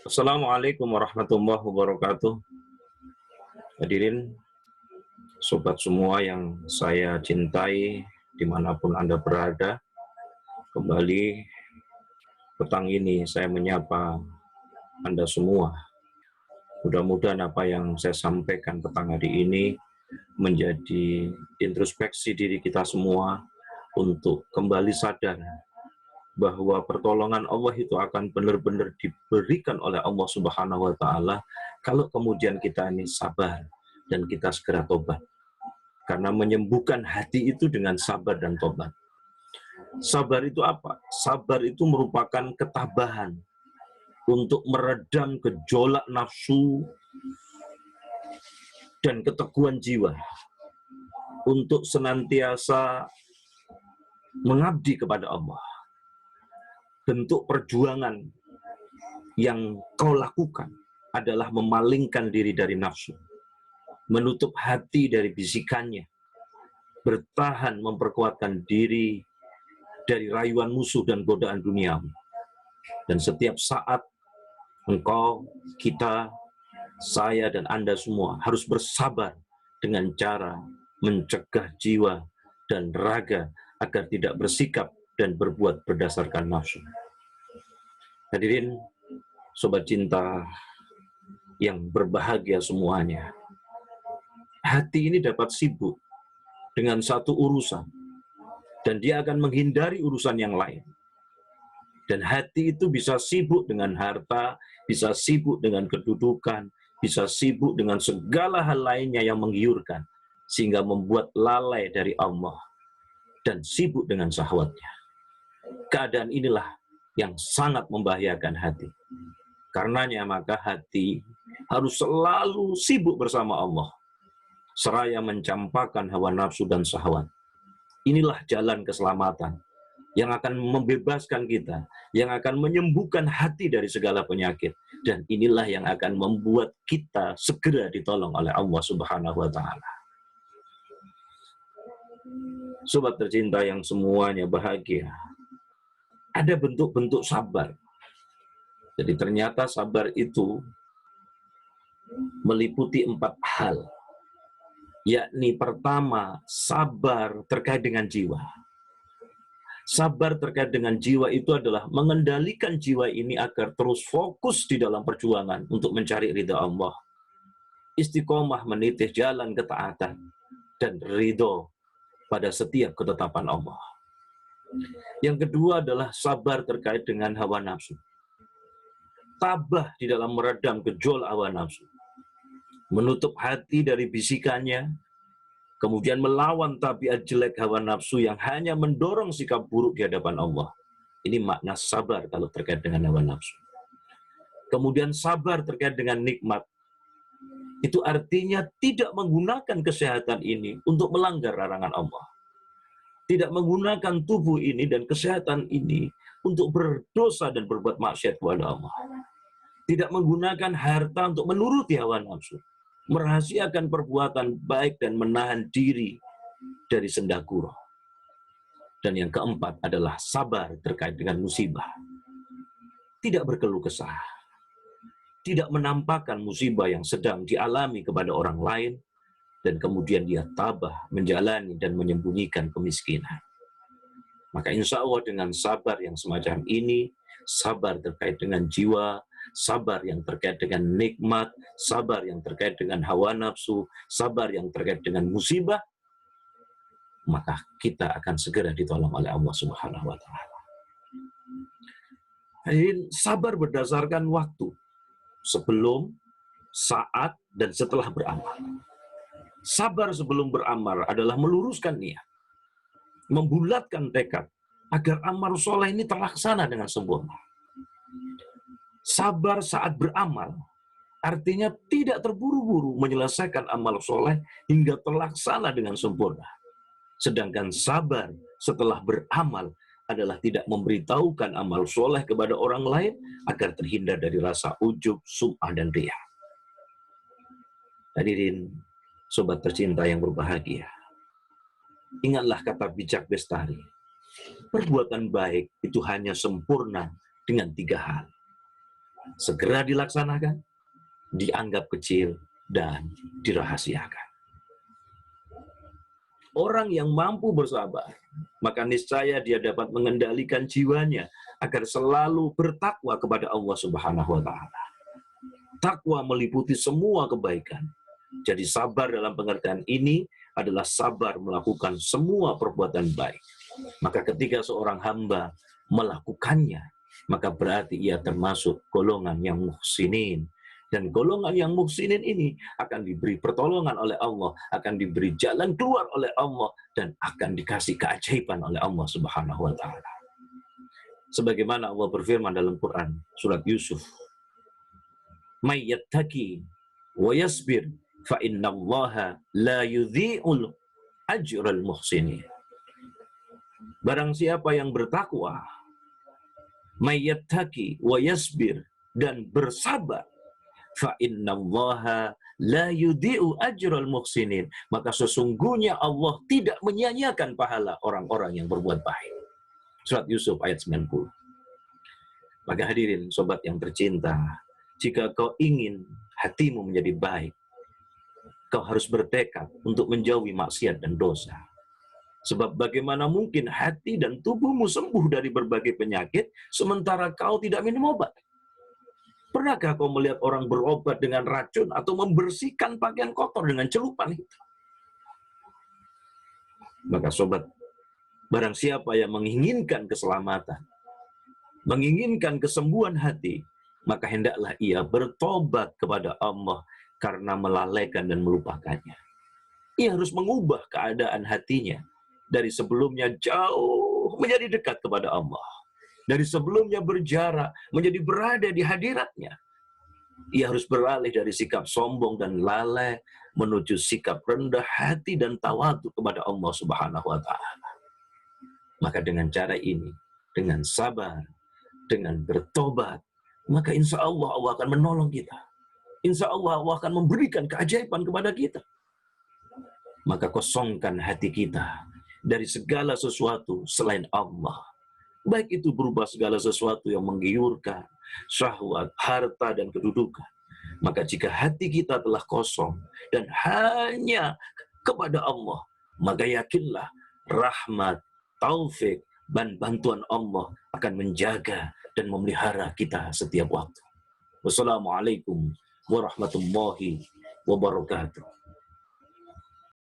Assalamualaikum warahmatullahi wabarakatuh. Hadirin, sobat semua yang saya cintai, dimanapun Anda berada, kembali petang ini saya menyapa Anda semua. Mudah-mudahan apa yang saya sampaikan petang hari ini menjadi introspeksi diri kita semua untuk kembali sadar bahwa pertolongan Allah itu akan benar-benar diberikan oleh Allah Subhanahu wa Ta'ala kalau kemudian kita ini sabar dan kita segera tobat. Karena menyembuhkan hati itu dengan sabar dan tobat. Sabar itu apa? Sabar itu merupakan ketabahan untuk meredam gejolak nafsu dan keteguhan jiwa, untuk senantiasa mengabdi kepada Allah. Bentuk perjuangan yang kau lakukan adalah memalingkan diri dari nafsu, menutup hati dari bisikannya, bertahan memperkuatkan diri dari rayuan musuh dan godaan duniawi. Dan setiap saat engkau, kita, saya, dan Anda semua harus bersabar dengan cara mencegah jiwa dan raga agar tidak bersikap dan berbuat berdasarkan nafsu. Hadirin, sobat cinta yang berbahagia semuanya, hati ini dapat sibuk dengan satu urusan, dan dia akan menghindari urusan yang lain. Dan hati itu bisa sibuk dengan harta, bisa sibuk dengan kedudukan, bisa sibuk dengan segala hal lainnya yang menggiurkan, sehingga membuat lalai dari Allah dan sibuk dengan syahwatnya. Keadaan inilah yang sangat membahayakan hati. Karenanya maka hati harus selalu sibuk bersama Allah, seraya mencampakkan hawa nafsu dan syahwat. Inilah jalan keselamatan yang akan membebaskan kita, yang akan menyembuhkan hati dari segala penyakit. Dan inilah yang akan membuat kita segera ditolong oleh Allah Subhanahu wa Ta'ala. Sobat tercinta yang semuanya bahagia, ada bentuk-bentuk sabar. Jadi ternyata sabar itu meliputi 4 hal. Yakni pertama, sabar terkait dengan jiwa. Sabar terkait dengan jiwa itu adalah mengendalikan jiwa ini agar terus fokus di dalam perjuangan untuk mencari ridha Allah. Istiqomah meniti jalan ketaatan dan ridho pada setiap ketetapan Allah. Yang kedua adalah sabar terkait dengan hawa nafsu. Tabah di dalam meredam gejolak hawa nafsu. Menutup hati dari bisikannya, kemudian melawan tabiat jelek hawa nafsu yang hanya mendorong sikap buruk di hadapan Allah. Ini makna sabar kalau terkait dengan hawa nafsu. Kemudian sabar terkait dengan nikmat. Itu artinya tidak menggunakan kesehatan ini untuk melanggar larangan Allah. Tidak menggunakan tubuh ini dan kesehatan ini untuk berdosa dan berbuat maksiat kepada Allah. Tidak menggunakan harta untuk menuruti hawa nafsu. Merahasiakan perbuatan baik dan menahan diri dari sendaguro. Dan yang keempat adalah sabar terkait dengan musibah. Tidak berkeluh kesah. Tidak menampakkan musibah yang sedang dialami kepada orang lain, dan kemudian dia tabah menjalani dan menyembunyikan kemiskinan. Maka insya Allah dengan sabar yang semacam ini, sabar terkait dengan jiwa, sabar yang terkait dengan nikmat, sabar yang terkait dengan hawa nafsu, sabar yang terkait dengan musibah, maka kita akan segera ditolong oleh Allah Subhanahu wa Ta'ala. Sabar berdasarkan waktu, sebelum, saat, dan setelah beramal. Sabar sebelum beramal adalah meluruskan niat, membulatkan tekad agar amal soleh ini terlaksana dengan sempurna. Sabar saat beramal artinya tidak terburu-buru menyelesaikan amal soleh hingga terlaksana dengan sempurna. Sedangkan sabar setelah beramal adalah tidak memberitahukan amal soleh kepada orang lain agar terhindar dari rasa ujub, sum'ah, dan riya. Hadirin, sobat tercinta yang berbahagia, ingatlah kata bijak Bestari, perbuatan baik itu hanya sempurna dengan 3 hal. segera dilaksanakan, dianggap kecil, dan dirahasiakan. Orang yang mampu bersabar, maka niscaya dia dapat mengendalikan jiwanya agar selalu bertakwa kepada Allah Subhanahu wa Ta'ala. Takwa meliputi semua kebaikan. Jadi sabar dalam pengertian ini adalah sabar melakukan semua perbuatan baik. Maka ketika seorang hamba melakukannya, maka berarti ia termasuk golongan yang muhsinin. Dan golongan yang muhsinin ini akan diberi pertolongan oleh Allah, akan diberi jalan keluar oleh Allah, dan akan dikasih keajaiban oleh Allah Subhanahu wa Ta'ala. Sebagaimana Allah berfirman dalam Quran surat Yusuf, "May yattaqi wa yasbir fa innallaha la yudhi'ul ajral muhsinin." Barang siapa yang bertakwa, may yattaqi wa yasbir, dan bersabar, fa innallaha la yudhi'u ajral muhsinin, maka sesungguhnya Allah tidak menyia-nyiakan pahala orang-orang yang berbuat baik. Surat Yusuf ayat 90. Maka hadirin sobat yang tercinta, jika kau ingin hatimu menjadi baik, kau harus bertekad untuk menjauhi maksiat dan dosa. Sebab bagaimana mungkin hati dan tubuhmu sembuh dari berbagai penyakit sementara kau tidak minum obat? Pernahkah kau melihat orang berobat dengan racun atau membersihkan pakaian kotor dengan celupan itu? Maka sobat, barang siapa yang menginginkan keselamatan, menginginkan kesembuhan hati, maka hendaklah ia bertobat kepada Allah karena melalaikan dan melupakannya. Ia harus mengubah keadaan hatinya dari sebelumnya jauh menjadi dekat kepada Allah. Dari sebelumnya berjarak menjadi berada di hadiratnya. Ia harus beralih dari sikap sombong dan lalai menuju sikap rendah hati dan tawadhu kepada Allah Subhanahu wa Ta'ala. Maka dengan cara ini, dengan sabar, dengan bertobat, maka insya Allah Allah akan menolong kita. Insya Allah Allah akan memberikan keajaiban kepada kita. Maka kosongkan hati kita dari segala sesuatu selain Allah. Baik itu berupa segala sesuatu yang menggiurkan, syahwat, harta, dan kedudukan. Maka jika hati kita telah kosong dan hanya kepada Allah, maka yakinlah rahmat, taufik, dan bantuan Allah akan menjaga dan memelihara kita setiap waktu. Wassalamualaikum warahmatullahi wabarakatuh.